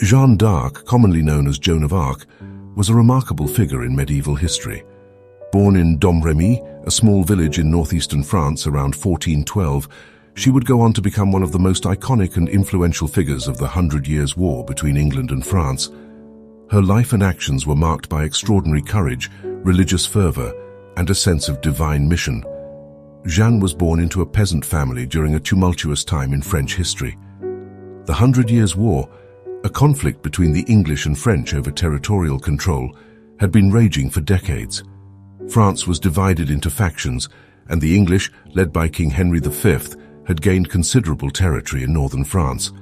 Jeanne d'Arc, commonly known as Joan of Arc, was a remarkable figure in medieval history. Born in Domremy, a small village in northeastern France around 1412, she would go on to become one of the most iconic and influential figures of the 100 Years' War between England and France. Her life and actions were marked by extraordinary courage, religious fervor, and a sense of divine mission. Jeanne was born into a peasant family during a tumultuous time in French history. The 100 Years' War, a conflict between the English and French over territorial control, had been raging for decades. France was divided into factions, and the English, led by King Henry V, had gained considerable territory in northern France.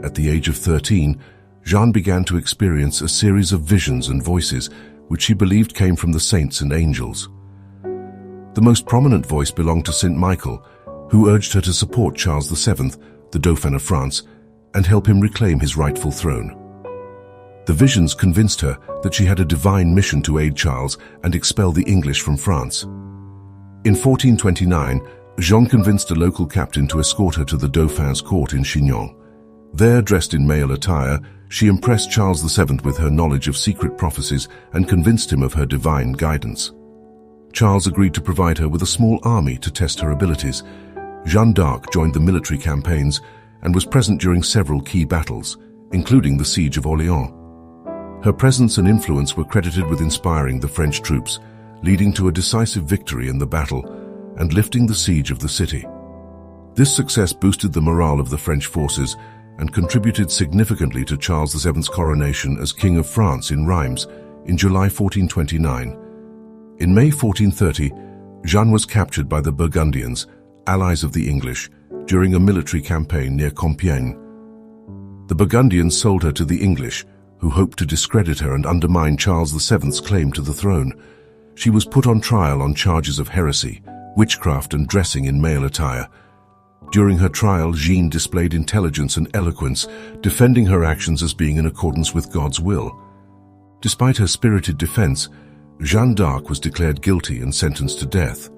At the age of 13, Jeanne began to experience a series of visions and voices which she believed came from the saints and angels. The most prominent voice belonged to Saint Michael, who urged her to support Charles VII, the Dauphin of France, and help him reclaim his rightful throne. The visions convinced her that she had a divine mission to aid Charles and expel the English from France. In 1429, Jeanne convinced a local captain to escort her to the Dauphin's court in Chinon. There, dressed in male attire, she impressed Charles VII with her knowledge of secret prophecies and convinced him of her divine guidance. Charles agreed to provide her with a small army to test her abilities. Jeanne d'Arc joined the military campaigns and was present during several key battles, including the Siege of Orléans. Her presence and influence were credited with inspiring the French troops, leading to a decisive victory in the battle and lifting the siege of the city. This success boosted the morale of the French forces and contributed significantly to Charles VII's coronation as King of France in Reims in July 1429. In May 1430, Jeanne was captured by the Burgundians, allies of the English, during a military campaign near Compiègne. The Burgundians sold her to the English, who hoped to discredit her and undermine Charles VII's claim to the throne. She was put on trial on charges of heresy, witchcraft, and dressing in male attire. During her trial, Jeanne displayed intelligence and eloquence, defending her actions as being in accordance with God's will. Despite her spirited defense, Jeanne d'Arc was declared guilty and sentenced to death.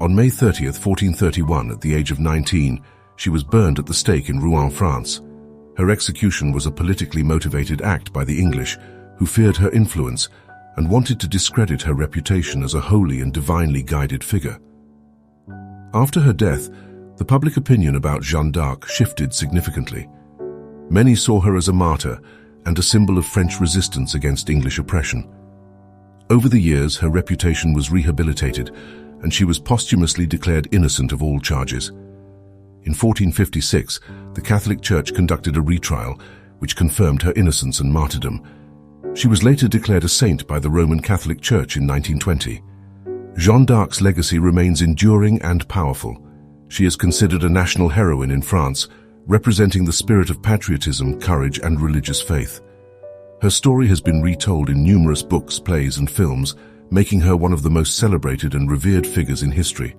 On May 30, 1431, at the age of 19, she was burned at the stake in Rouen, France. Her execution was a politically motivated act by the English, who feared her influence and wanted to discredit her reputation as a holy and divinely guided figure. After her death, the public opinion about Jeanne d'Arc shifted significantly. Many saw her as a martyr and a symbol of French resistance against English oppression. Over the years, her reputation was rehabilitated, and she was posthumously declared innocent of all charges. In 1456, the Catholic Church conducted a retrial, which confirmed her innocence and martyrdom. She was later declared a saint by the Roman Catholic Church in 1920. Jeanne d'Arc's legacy remains enduring and powerful. She is considered a national heroine in France, representing the spirit of patriotism, courage, and religious faith. Her story has been retold in numerous books, plays, and films, making her one of the most celebrated and revered figures in history.